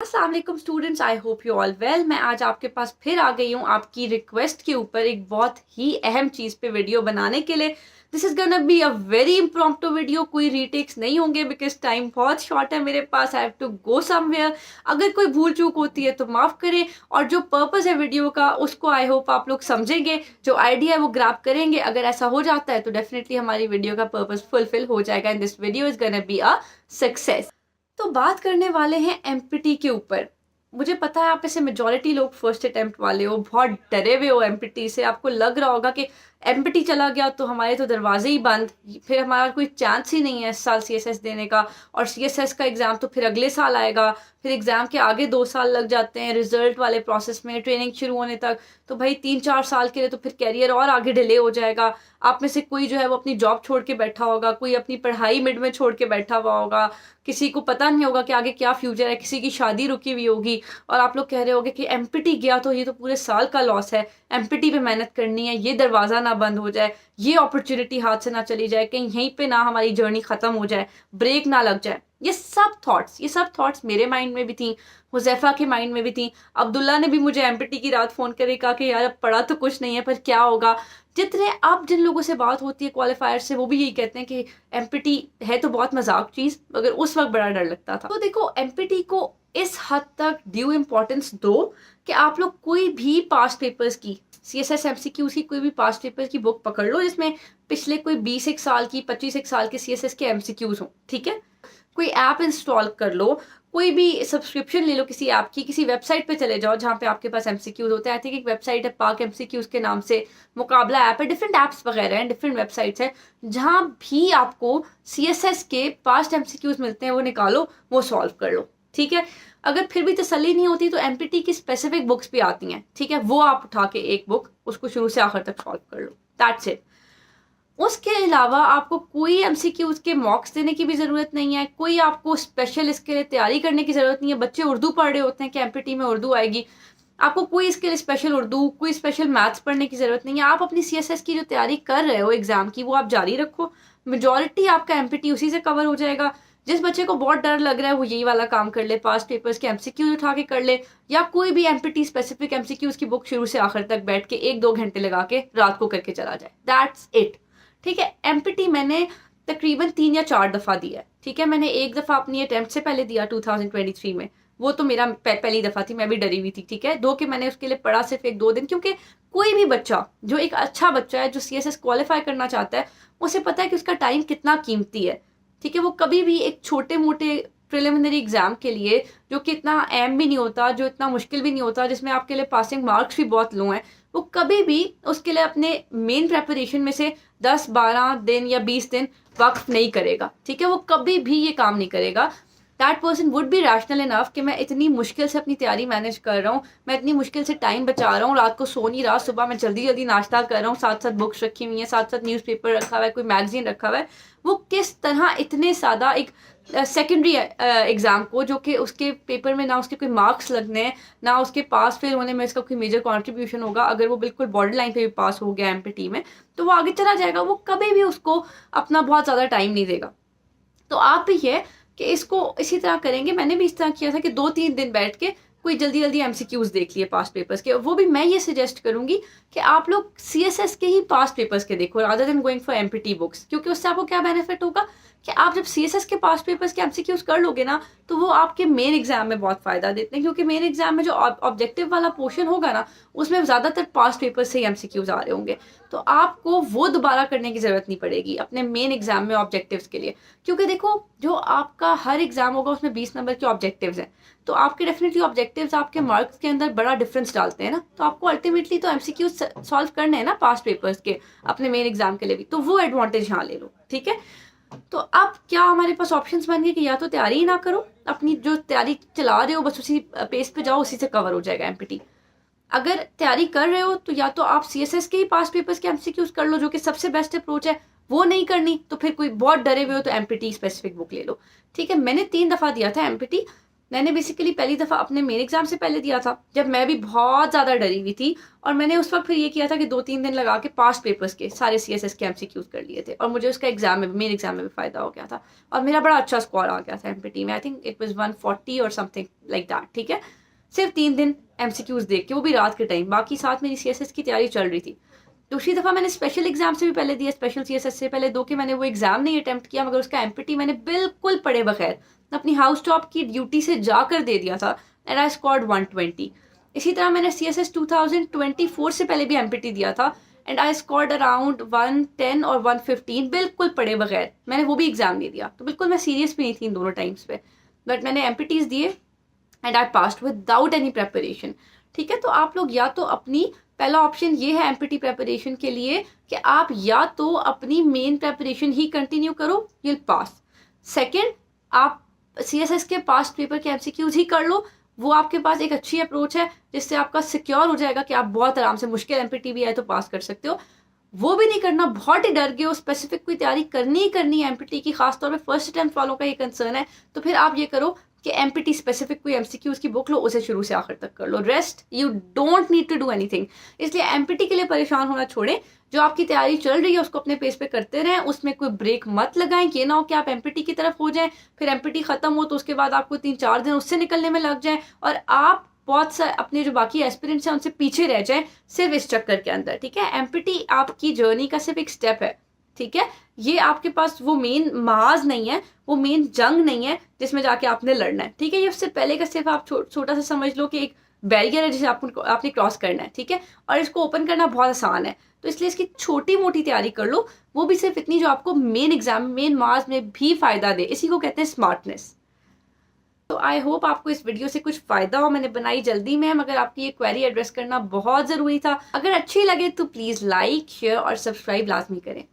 अस्सलाम वालेकुम students, I hope you all well. मैं आज आपके पास फिर आ गई हूँ आपकी रिक्वेस्ट के ऊपर एक बहुत ही अहम चीज़ पे वीडियो बनाने के लिए। This is gonna be a very impromptu video, कोई रीटेक्स नहीं होंगे बिकॉज टाइम बहुत शॉर्ट है मेरे पास। I have to go somewhere. अगर कोई भूल चूक होती है तो माफ़ करें, और जो पर्पज़ है वीडियो का उसको आई होप आप लोग समझेंगे, जो आइडिया है वो ग्रैब करेंगे। अगर ऐसा हो जाता है तो डेफिनेटली हमारी वीडियो का पर्पज़ फुलफिल हो जाएगा and this video is gonna be a success. तो बात करने वाले हैं एमपीटी के ऊपर। मुझे पता है आप ऐसे मेजॉरिटी लोग फर्स्ट अटेम्प्ट वाले हो, बहुत डरे हुए हो एमपीटी से। आपको लग रहा होगा कि एमपीटी चला गया तो हमारे तो दरवाजे ही बंद, फिर हमारा कोई चांस ही नहीं है इस साल सीएसएस देने का, और सीएसएस का एग्जाम तो फिर अगले साल आएगा, फिर एग्जाम के आगे 2 साल लग जाते हैं रिजल्ट वाले प्रोसेस में, ट्रेनिंग शुरू होने तक। तो भाई 3-4 साल के लिए तो फिर कैरियर और आगे डिले हो जाएगा। आप में से कोई जो है वो अपनी जॉब छोड़ के बैठा होगा, कोई अपनी पढ़ाई मिड में छोड़ के बैठा हुआ होगा, किसी को पता नहीं होगा कि आगे क्या फ्यूचर है, किसी की शादी रुकी हुई होगी, और आप लोग कह रहे होगे कि एमपीटी गया तो ये तो पूरे साल का लॉस है, एमपीटी पे मेहनत करनी है, ये दरवाजा ना बंद हो जाए, ये अपॉर्चुनिटी हाथ से ना चली जाए, कहीं यहीं पे ना हमारी जर्नी खत्म हो जाए, ब्रेक ना लग जाए। ये सब थॉट्स मेरे माइंड में भी थी, हुजैफा के माइंड में भी थी। अब्दुल्ला ने भी मुझे एमपीटी की रात फोन करके कहा कि यार अब पढ़ा तो कुछ नहीं है पर क्या होगा। जितने अब जिन लोगों से बात होती है क्वालिफायर से, वो भी यही कहते हैं कि एमपीटी है तो बहुत मजाक चीज, मगर उस वक्त बड़ा डर लगता था। तो देखो, एमपीटी को इस हद तक ड्यू इम्पोर्टेंस दो कि आप लोग कोई भी पास्ट पेपर्स की, सीएसएस एमसीक्यूज की कोई भी पास्ट पेपर्स की बुक पकड़ लो जिसमें पिछले कोई 20 एक साल की, 25 एक साल के सीएसएस के एमसीक्यूज हो, ठीक है। कोई ऐप इंस्टॉल कर लो, कोई भी सब्सक्रिप्शन ले लो किसी ऐप की, किसी वेबसाइट पे चले जाओ जहाँ पे आपके पास एमसीक्यूज होते हैं। आई थिंक एक वेबसाइट है पाक एमसीक्यूज के नाम से, मुकाबला ऐप है, डिफरेंट ऐप्स वगैरह हैं, डिफरेंट वेबसाइट्स हैं जहाँ भी आपको सीएसएस के पास्ट एमसीक्यूज मिलते हैं, वो निकालो, वो सॉल्व कर लो, ठीक है। अगर फिर भी तसल्ली नहीं होती तो एमपीटी की स्पेसिफिक बुक्स भी आती हैं, ठीक है, वो आप उठा के एक बुक उसको शुरू से आखिर तक सॉल्व कर लो, दैट्स इट। उसके अलावा आपको कोई एमसीक्यूज के मॉक्स देने की भी जरूरत नहीं है, कोई आपको स्पेशल इसके लिए तैयारी करने की जरूरत नहीं है। बच्चे उर्दू पढ़ रहे होते हैं कि एमपीटी में उर्दू आएगी, आपको कोई इसके लिए स्पेशल उर्दू, कोई स्पेशल मैथ्स पढ़ने की जरूरत नहीं है। आप अपनी सीएसएस की जो तैयारी कर रहे हो एग्जाम की, वो आप जारी रखो, मेजोरिटी आपका एमपीटी उसी से कवर हो जाएगा। जिस बच्चे को बहुत डर लग रहा है वो यही वाला काम कर ले, पास्ट पेपर्स के एमसीक्यूज उठा के कर ले, या कोई भी एमपीटी स्पेसिफिक एमसीक्यूज की बुक शुरू से आखिर तक बैठ के 1-2 घंटे लगा के रात को करके चला जाए, दैट्स इट, ठीक है। एमपीटी मैंने तकरीबन 3 या 4 दफा दिया है, ठीक है। मैंने एक दफा अपनी अटेम्प्ट से पहले दिया 2023 में, वो तो मेरा पहली दफा थी, मैं भी डरी हुई थी, ठीक है। दो कि मैंने उसके लिए पढ़ा सिर्फ 1-2 दिन, क्योंकि कोई भी बच्चा जो एक अच्छा बच्चा है, जो सीएसएस क्वालिफाई करना चाहता है, उसे पता है कि उसका टाइम कितना कीमती है, ठीक है। वो कभी भी एक छोटे मोटे प्रिलिमिनरी एग्जाम के लिए, जो कि इतना अहम भी नहीं होता, जो इतना मुश्किल भी नहीं होता, जिसमें आपके लिए पासिंग मार्क्स भी बहुत लो हैं, वो कभी भी उसके लिए अपने मेन प्रेपरेशन में से 10-12 दिन या 20 दिन वक्फ नहीं करेगा, ठीक है। वो कभी भी ये काम नहीं करेगा। That person would be rational enough कि मैं इतनी मुश्किल से अपनी तैयारी मैनेज कर रहा हूँ, मैं इतनी मुश्किल से टाइम बचा रहा हूँ, रात को सो नहीं रहा, सुबह मैं जल्दी जल्दी नाश्ता कर रहा हूँ, साथ साथ बुक्स रखी हुई हैं, साथ साथ न्यूज़पेपर रखा हुआ है, कोई मैगजीन रखा हुआ है। वो किस तरह इतने सादा एक सेकेंडरी एग्जाम को, जो कि उसके पेपर में ना उसके कोई मार्क्स लगने हैं, ना उसके पास फेल होने में इसका कोई मेजर कंट्रीब्यूशन होगा, अगर वो बिल्कुल बॉर्डर लाइन पे भी पास हो गया एमपीटी में तो वो आगे चला जाएगा, वो कभी भी उसको अपना बहुत ज़्यादा टाइम नहीं देगा। तो आप भी ये कि इसको इसी तरह करेंगे, मैंने भी इस तरह किया था कि 2-3 दिन बैठ के कोई जल्दी जल्दी एमसीक्यूज देख लिए पास्ट पेपर्स के। वो भी मैं ये सजेस्ट करूंगी कि आप लोग सीएसएस के ही पास्ट पेपर्स के देखो rather than going for empty books, क्योंकि उससे आपको क्या बेनिफिट होगा कि आप जब सीएसएस के पास्ट पेपर्स के एमसीक्यूज कर लोगे ना, तो वो आपके मेन एग्जाम में बहुत फायदा देते हैं, क्योंकि मेन एग्जाम में जो ऑब्जेक्टिव वाला पोर्शन होगा ना, उसमें ज्यादातर पास्ट पेपर्स से ही एमसीक्यूज आ रहे होंगे, तो आपको वो दोबारा करने की जरूरत नहीं पड़ेगी अपने मेन एग्जाम में ऑब्जेक्टिव्स के लिए। क्योंकि देखो, जो आपका हर एग्जाम होगा उसमें 20 नंबर के ऑब्जेक्टिव्स हैं, तो आपके डेफिनेटली ऑब्जेक्टिव्स आपके मार्क्स के अंदर बड़ा डिफरेंस डालते हैं ना, तो आपको अल्टीमेटली तो एमसीक्यू सॉल्व करने हैं ना पास्ट पेपर्स के अपने मेन एग्जाम के लिए भी, तो वो एडवांटेज यहाँ ले लो, ठीक है। तो अब क्या हमारे पास ऑप्शंस बन गए कि या तो तैयारी ही ना करो, अपनी जो तैयारी चला रहे हो बस उसी पेस पे जाओ, उसी से कवर हो जाएगा एमपीटी। अगर तैयारी कर रहे हो तो या तो आप सीएसएस के ही पास्ट पेपर्स के एमसीक्यूज कर लो, जो कि सबसे बेस्ट अप्रोच है। वो नहीं करनी तो फिर कोई बहुत डरे हुए हो तो एमपीटी स्पेसिफिक बुक ले लो, ठीक है। मैंने 3 दफा दिया था एमपीटी, मैंने बेसिकली पहली दफ़ा अपने मेन एग्जाम से पहले दिया था, जब मैं भी बहुत ज़्यादा डरी हुई थी। और मैंने उस वक्त फिर ये किया था कि 2-3 दिन लगा के पास्ट पेपर्स के सारे CSS के MCQs कर लिए थे, और मुझे उसका एग्जाम में मेन एग्जाम में भी फ़ायदा हो गया था। और मेरा बड़ा अच्छा स्कोर आ गया था MPT में, आई थिंक इट वाज 140 और समथिंग लाइक दैट। ठीक है, सिर्फ 3 दिन MCQs देख के, वो भी रात के टाइम, बाकी साथ मेरी CSS की तैयारी चल रही थी। दूसरी दफ़ा मैंने स्पेशल एग्जाम से भी पहले दिया, स्पेशल CSS से पहले दो के मैंने वो एग्जाम नहीं अटेम्प्ट किया, मगर उसका MPT मैंने बिल्कुल पढ़े बगैर अपनी हाउस टॉप की ड्यूटी से जाकर दे दिया था, एंड आई स्कोर्ड 120। इसी तरह मैंने CSS 2024 से पहले भी MPT दिया था, एंड आई स्कोर्ड अराउंड 110 और 115 बिल्कुल पढ़े बगैर। मैंने वो भी एग्जाम नहीं दिया, तो बिल्कुल मैं सीरियस भी नहीं थी इन दोनों टाइम्स पे, बट मैंने MPTs दिए and I passed without any preparation. ठीक है, तो आप लोग या तो अपनी, पहला ऑप्शन ये है MPT प्रेपरेशन के लिए कि आप या तो अपनी मेन प्रेपरेशन ही कंटिन्यू करो, यू विल पास। सेकंड, आप CSS के पास्ट पेपर के MCQs ही कर लो, वो आपके पास एक अच्छी अप्रोच है जिससे आपका सिक्योर हो जाएगा कि आप बहुत आराम से, मुश्किल MPT भी आए तो पास कर सकते हो। वो भी नहीं करना, बहुत ही डर गए हो, स्पेसिफिक कोई तैयारी करनी ही करनी है MPT की, खासतौर पे फर्स्ट अटेम्प्ट वालों का ये कंसर्न है, तो फिर आप ये करो कि MPT स्पेसिफिक कोई MCQs की बुक लो, उसे शुरू से आखिर तक कर लो, rest you don't need to do anything. इसलिए MPT के लिए परेशान होना छोड़ें, जो आपकी तैयारी चल रही है उसको अपने पेस पे करते रहें, उसमें कोई ब्रेक मत लगाएं। ये ना हो कि आप MPT की तरफ हो जाएं, फिर MPT खत्म हो तो उसके बाद आपको 3-4 दिन उससे निकलने में लग जाए, और आप बहुत सा अपने जो बाकी एस्पिरेंट्स हैं उनसे पीछे रह जाए सिर्फ इस चक्कर के अंदर। ठीक है, MPT आपकी जर्नी का सिर्फ एक स्टेप है। ठीक है, ये आपके पास वो मेन महाज नहीं है, वो मेन जंग नहीं है जिसमें जाके आपने लड़ना है। ठीक है, ये उससे पहले का सिर्फ आप छोटा सा समझ लो कि एक बैरियर है जिसे आपने क्रॉस करना है। ठीक है, और इसको ओपन करना बहुत आसान है, तो इसलिए इसकी छोटी मोटी तैयारी कर लो, वो भी सिर्फ इतनी जो आपको मेन एग्जाम, मेन मार्क्स में भी फायदा दे। इसी को कहते हैं स्मार्टनेस। तो आई होप आपको इस वीडियो से कुछ फायदा हो। मैंने बनाई जल्दी में, मगर आपकी ये क्वेरी एड्रेस करना बहुत जरूरी था। अगर अच्छी लगे तो प्लीज लाइक, शेयर और सब्सक्राइब लाजमी करें।